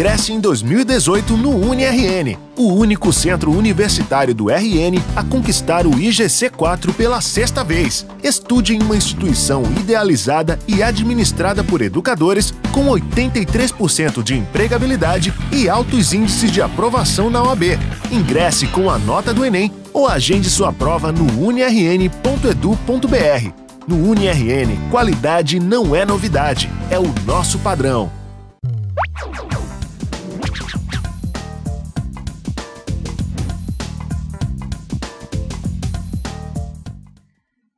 Ingresse em 2018 no UniRN, o único centro universitário do RN a conquistar o IGC4 pela 6ª vez. Estude em uma instituição idealizada e administrada por educadores com 83% de empregabilidade e altos índices de aprovação na OAB. Ingresse com a nota do Enem ou agende sua prova no unirn.edu.br. No UniRN, qualidade não é novidade, é o nosso padrão.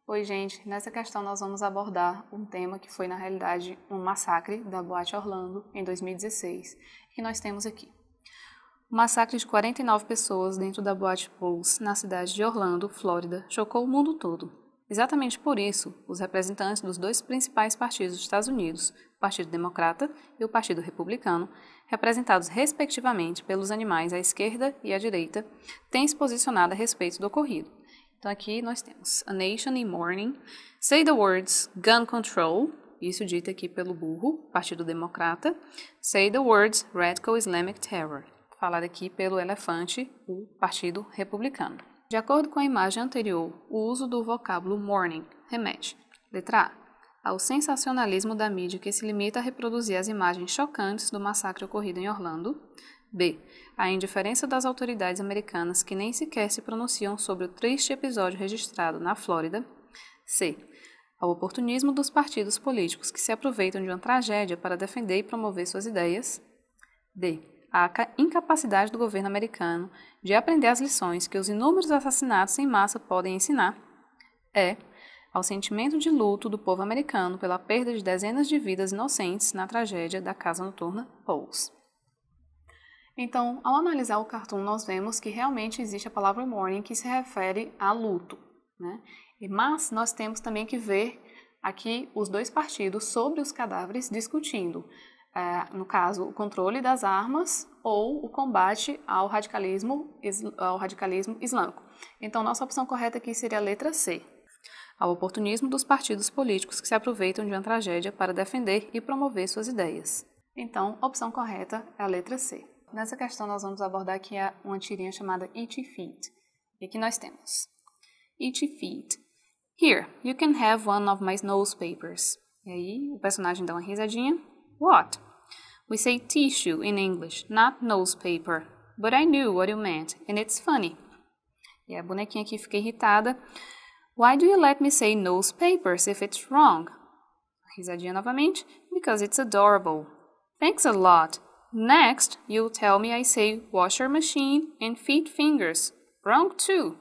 Oi, gente. Nessa questão nós vamos abordar um tema que foi, na realidade, um massacre da Boate Orlando em 2016, que nós temos aqui. O massacre de 49 pessoas dentro da Boate Pulse, na cidade de Orlando, Flórida, chocou o mundo todo. Exatamente por isso, os representantes dos dois principais partidos dos Estados Unidos, o Partido Democrata e o Partido Republicano, representados respectivamente pelos animais à esquerda e à direita, têm se posicionado a respeito do ocorrido. Então aqui nós temos A Nation in Mourning, Say the Words Gun Control, isso dito aqui pelo burro, Partido Democrata, Say the Words Radical Islamic Terror, falado aqui pelo elefante, o Partido Republicano. De acordo com a imagem anterior, o uso do vocábulo mourning remete, letra A, ao sensacionalismo da mídia que se limita a reproduzir as imagens chocantes do massacre ocorrido em Orlando, B, a indiferença das autoridades americanas que nem sequer se pronunciam sobre o triste episódio registrado na Flórida. C, ao oportunismo dos partidos políticos que se aproveitam de uma tragédia para defender e promover suas ideias. D, a incapacidade do governo americano de aprender as lições que os inúmeros assassinatos em massa podem ensinar. E, ao sentimento de luto do povo americano pela perda de dezenas de vidas inocentes na tragédia da casa noturna Pulse. Então, ao analisar o cartoon, nós vemos que realmente existe a palavra mourning que se refere a luto, né? Mas nós temos também que ver aqui os dois partidos sobre os cadáveres discutindo, no caso, o controle das armas ou o combate ao radicalismo islâmico. Então, nossa opção correta aqui seria a letra C, ao oportunismo dos partidos políticos que se aproveitam de uma tragédia para defender e promover suas ideias. Então, a opção correta é a letra C. Nessa questão, nós vamos abordar aqui uma tirinha chamada Itchy Feet. E aqui nós temos Itchy Feet. Here, you can have one of my newspapers. E aí, o personagem dá uma risadinha. What? We say tissue in English, not newspaper. But I knew what you meant, and it's funny. E a bonequinha aqui fica irritada. Why do you let me say newspapers if it's wrong? Risadinha novamente. Because it's adorable. Thanks a lot. Next, you'll tell me I say washer machine and feet fingers. Wrong too.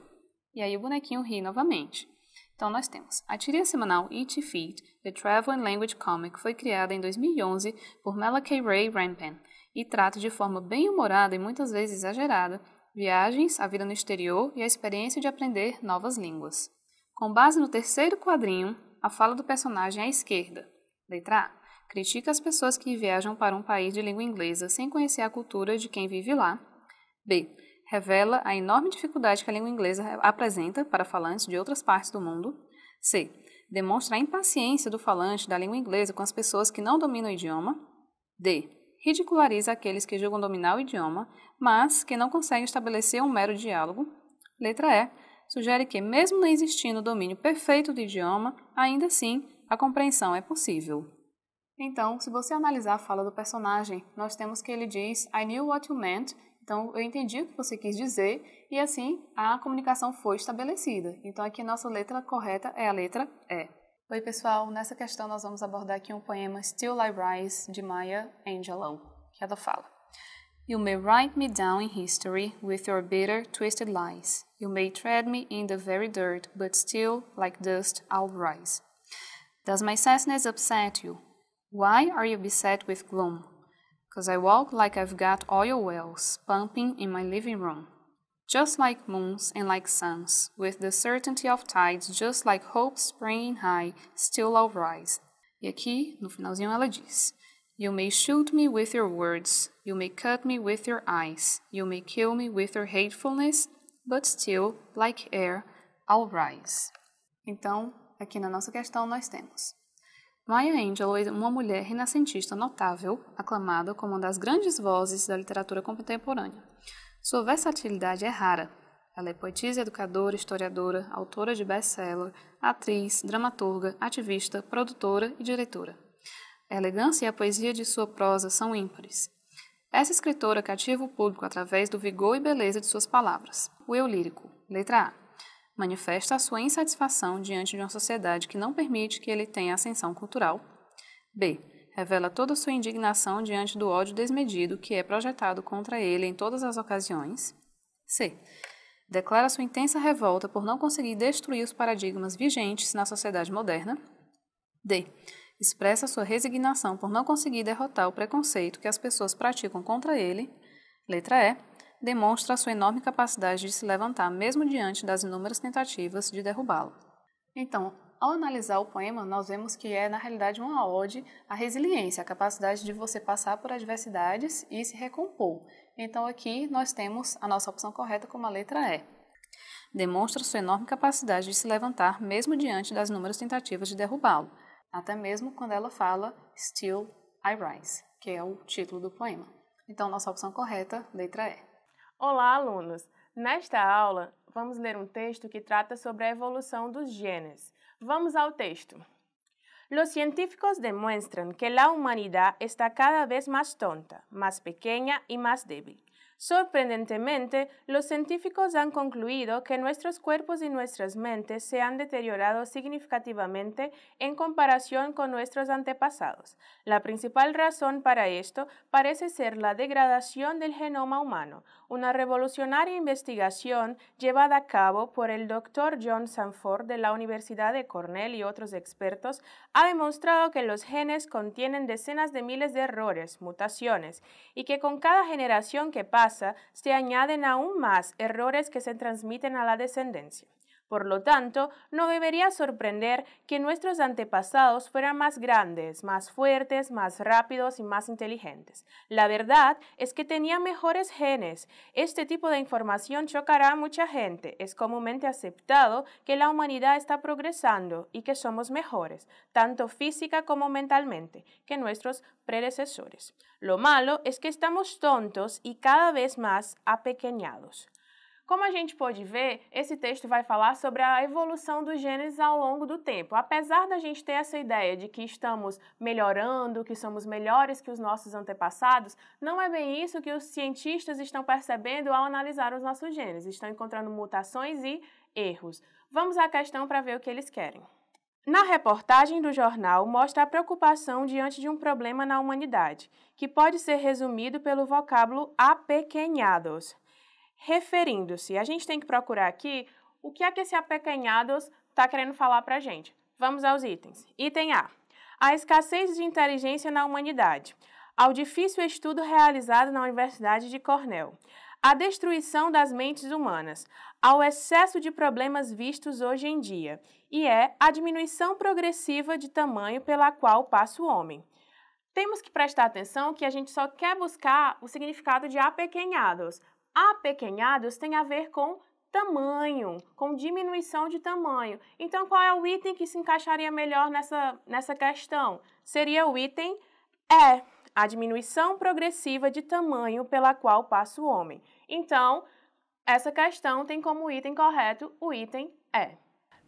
E aí o bonequinho ri novamente. Então nós temos a tirinha semanal Itchy Feet, The Travel and Language Comic, foi criada em 2011 por Malachi Ray Rampen e trata de forma bem humorada e muitas vezes exagerada viagens, a vida no exterior e a experiência de aprender novas línguas. Com base no terceiro quadrinho, a fala do personagem à esquerda, letra A, critica as pessoas que viajam para um país de língua inglesa sem conhecer a cultura de quem vive lá. B, revela a enorme dificuldade que a língua inglesa apresenta para falantes de outras partes do mundo. C, demonstra a impaciência do falante da língua inglesa com as pessoas que não dominam o idioma. D, ridiculariza aqueles que julgam dominar o idioma, mas que não conseguem estabelecer um mero diálogo. Letra E, sugere que, mesmo não existindo o domínio perfeito do idioma, ainda assim, a compreensão é possível. Então, se você analisar a fala do personagem, nós temos que ele diz I knew what you meant, então eu entendi o que você quis dizer, e assim a comunicação foi estabelecida. Então aqui a nossa letra correta é a letra E. Oi pessoal, nessa questão nós vamos abordar aqui um poema Still I Rise, de Maya Angelou, que ela fala. You may write me down in history with your bitter, twisted lies. You may tread me in the very dirt, but still, like dust, I'll rise. Does my sadness upset you? Why are you beset with gloom? 'Cause I walk like I've got oil wells pumping in my living room. Just like moons and like suns, with the certainty of tides, just like hope springing high, still I'll rise. E aqui, no finalzinho, ela diz: You may shoot me with your words, you may cut me with your eyes, you may kill me with your hatefulness, but still, like air, I'll rise. Então, aqui na nossa questão nós temos Maya Angelou é uma mulher renascentista notável, aclamada como uma das grandes vozes da literatura contemporânea. Sua versatilidade é rara. Ela é poetisa, educadora, historiadora, autora de best-seller, atriz, dramaturga, ativista, produtora e diretora. A elegância e a poesia de sua prosa são ímpares. Essa escritora cativa o público através do vigor e beleza de suas palavras. O eu lírico, letra A, manifesta a sua insatisfação diante de uma sociedade que não permite que ele tenha ascensão cultural. B, revela toda a sua indignação diante do ódio desmedido que é projetado contra ele em todas as ocasiões. C, declara sua intensa revolta por não conseguir destruir os paradigmas vigentes na sociedade moderna. D, expressa sua resignação por não conseguir derrotar o preconceito que as pessoas praticam contra ele. Letra E, demonstra a sua enorme capacidade de se levantar mesmo diante das inúmeras tentativas de derrubá-lo. Então, ao analisar o poema, nós vemos que é, na realidade, uma ode à resiliência, a capacidade de você passar por adversidades e se recompor. Então, aqui nós temos a nossa opção correta como a letra E. Demonstra sua enorme capacidade de se levantar mesmo diante das inúmeras tentativas de derrubá-lo, até mesmo quando ela fala Still I Rise, que é o título do poema. Então, nossa opção correta, letra E. Olá, alunos! Nesta aula, vamos ler um texto que trata sobre a evolução dos genes. Vamos ao texto. Los científicos demuestran que la humanidad está cada vez más tonta, más pequeña y más débil. Sorprendentemente, los científicos han concluido que nuestros cuerpos y nuestras mentes se han deteriorado significativamente en comparación con nuestros antepasados. La principal razón para esto parece ser la degradación del genoma humano. Una revolucionaria investigación llevada a cabo por el Dr. John Sanford de la Universidad de Cornell y otros expertos ha demostrado que los genes contienen decenas de miles de errores, mutaciones, y que con cada generación que pasa, se añaden aún más errores que se transmiten a la descendencia. Por lo tanto, no debería sorprender que nuestros antepasados fueran más grandes, más fuertes, más rápidos y más inteligentes. La verdad es que tenían mejores genes. Este tipo de información chocará a mucha gente. Es comúnmente aceptado que la humanidad está progresando y que somos mejores, tanto física como mentalmente, que nuestros predecesores. Lo malo es que estamos tontos y cada vez más apequeñados. Como a gente pode ver, esse texto vai falar sobre a evolução dos genes ao longo do tempo. Apesar da gente ter essa ideia de que estamos melhorando, que somos melhores que os nossos antepassados, não é bem isso que os cientistas estão percebendo ao analisar os nossos genes. Estão encontrando mutações e erros. Vamos à questão para ver o que eles querem. Na reportagem do jornal, mostra a preocupação diante de um problema na humanidade, que pode ser resumido pelo vocábulo apequenhados. Referindo-se, a gente tem que procurar aqui o que é que esse apequenhados está querendo falar para a gente. Vamos aos itens. Item A. A escassez de inteligência na humanidade. Ao difícil estudo realizado na Universidade de Cornell. A destruição das mentes humanas. Ao excesso de problemas vistos hoje em dia. E é a diminuição progressiva de tamanho pela qual passa o homem. Temos que prestar atenção que a gente só quer buscar o significado de apequenhados. Apequenhados tem a ver com tamanho, com diminuição de tamanho. Então, qual é o item que se encaixaria melhor nessa questão? Seria o item E, a diminuição progressiva de tamanho pela qual passa o homem. Então, essa questão tem como item correto o item E.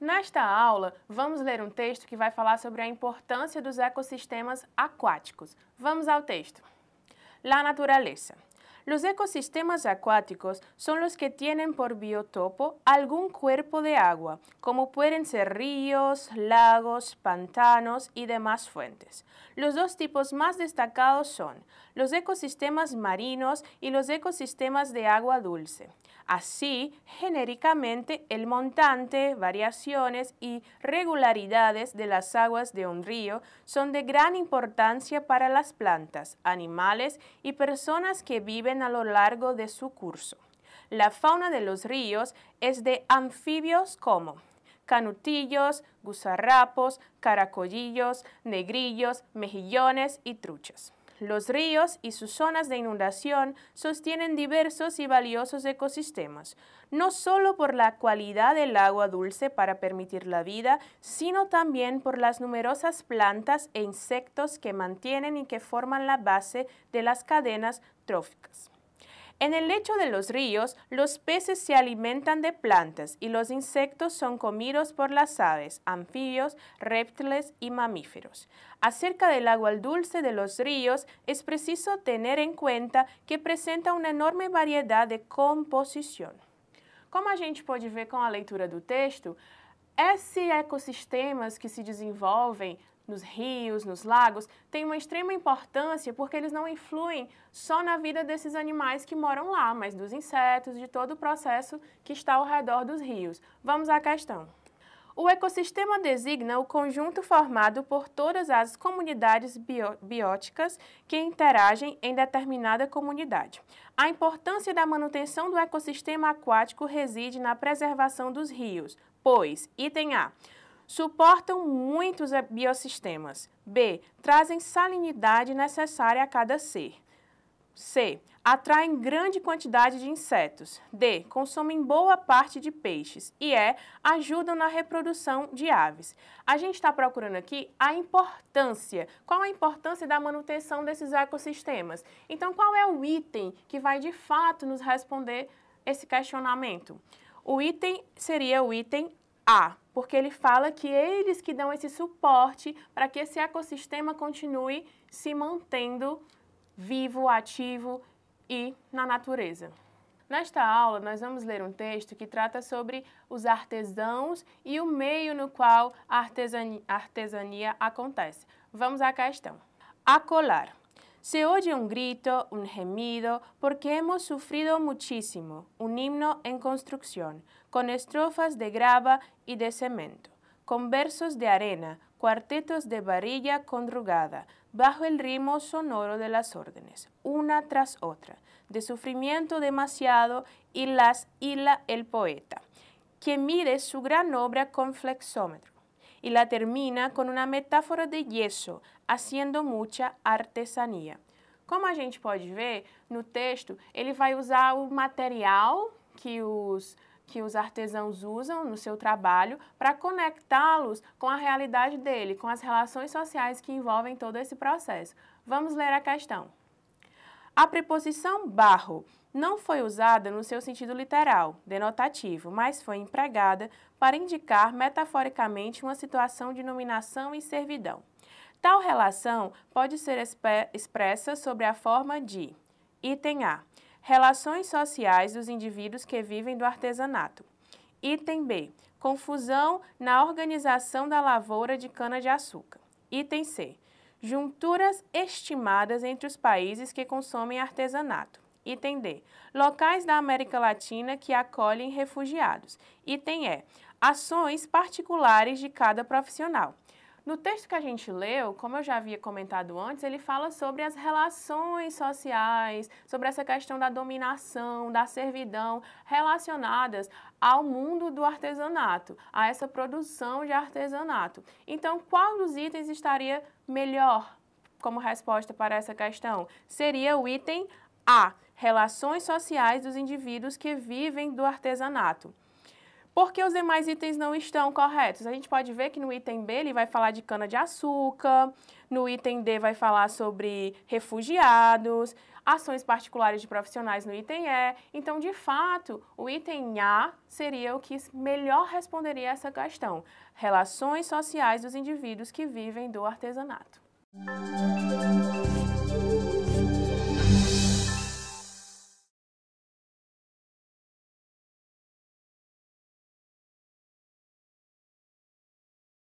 Nesta aula, vamos ler um texto que vai falar sobre a importância dos ecossistemas aquáticos. Vamos ao texto. La naturaleza. Los ecosistemas acuáticos son los que tienen por biotopo algún cuerpo de agua, como pueden ser ríos, lagos, pantanos y demás fuentes. Los dos tipos más destacados son los ecosistemas marinos y los ecosistemas de agua dulce. Así, genéricamente, el montante, variaciones y regularidades de las aguas de un río son de gran importancia para las plantas, animales y personas que viven a lo largo de su curso. La fauna de los ríos es de anfibios como canutillos, gusarrapos, caracolillos, negrillos, mejillones y truchas. Los ríos y sus zonas de inundación sostienen diversos y valiosos ecosistemas, no solo por la cualidad del agua dulce para permitir la vida, sino también por las numerosas plantas e insectos que mantienen y que forman la base de las cadenas tróficas. En el lecho de los ríos, los peces se alimentan de plantas y los insectos son comidos por las aves, anfibios, reptiles y mamíferos. Acerca del agua dulce de los ríos, es preciso tener en cuenta que presenta uma enorme variedade de composição. Como a gente pode ver com a leitura do texto, esses ecossistemas que se desenvolvem nos rios, nos lagos, têm uma extrema importância porque eles não influem só na vida desses animais que moram lá, mas dos insetos, de todo o processo que está ao redor dos rios. Vamos à questão. O ecossistema designa o conjunto formado por todas as comunidades bióticas que interagem em determinada comunidade. A importância da manutenção do ecossistema aquático reside na preservação dos rios, pois, item A, suportam muitos biossistemas. B, trazem salinidade necessária a cada ser. C, atraem grande quantidade de insetos. D, consomem boa parte de peixes. E E, ajudam na reprodução de aves. A gente está procurando aqui a importância. Qual a importância da manutenção desses ecossistemas? Então, qual é o item que vai de fato nos responder esse questionamento? O item seria o item A, porque ele fala que eles que dão esse suporte para que esse ecossistema continue se mantendo vivo, ativo e na natureza. Nesta aula, nós vamos ler um texto que trata sobre os artesãos e o meio no qual a artesania acontece. Vamos à questão. Acolar. Se oye un grito, un gemido, porque hemos sufrido muchísimo, un himno en construcción, con estrofas de grava y de cemento, con versos de arena, cuartetos de varilla conjugada, bajo el ritmo sonoro de las órdenes, una tras otra, de sufrimiento demasiado y las hila el poeta, que mide su gran obra con flexómetro, y la termina con una metáfora de yeso, haciendo mucha artesanía. Como a gente pode ver, no texto, ele vai usar o material que os artesãos usam no seu trabalho para conectá-los com a realidade dele, com as relações sociais que envolvem todo esse processo. Vamos ler a questão. A preposição barro não foi usada no seu sentido literal, denotativo, mas foi empregada para indicar metaforicamente uma situação de dominação e servidão. Tal relação pode ser expressa sobre a forma de: item A, relações sociais dos indivíduos que vivem do artesanato. Item B, confusão na organização da lavoura de cana-de-açúcar. Item C, junturas estimadas entre os países que consomem artesanato. Item D, locais da América Latina que acolhem refugiados. Item E, ações particulares de cada profissional. No texto que a gente leu, como eu já havia comentado antes, ele fala sobre as relações sociais, sobre essa questão da dominação, da servidão, relacionadas ao mundo do artesanato, a essa produção de artesanato. Então, qual dos itens estaria melhor como resposta para essa questão? Seria o item A, relações sociais dos indivíduos que vivem do artesanato. Por que os demais itens não estão corretos? A gente pode ver que no item B ele vai falar de cana-de-açúcar, no item D vai falar sobre refugiados, ações particulares de profissionais no item E. Então, de fato, o item A seria o que melhor responderia a essa questão. Relações sociais dos indivíduos que vivem do artesanato.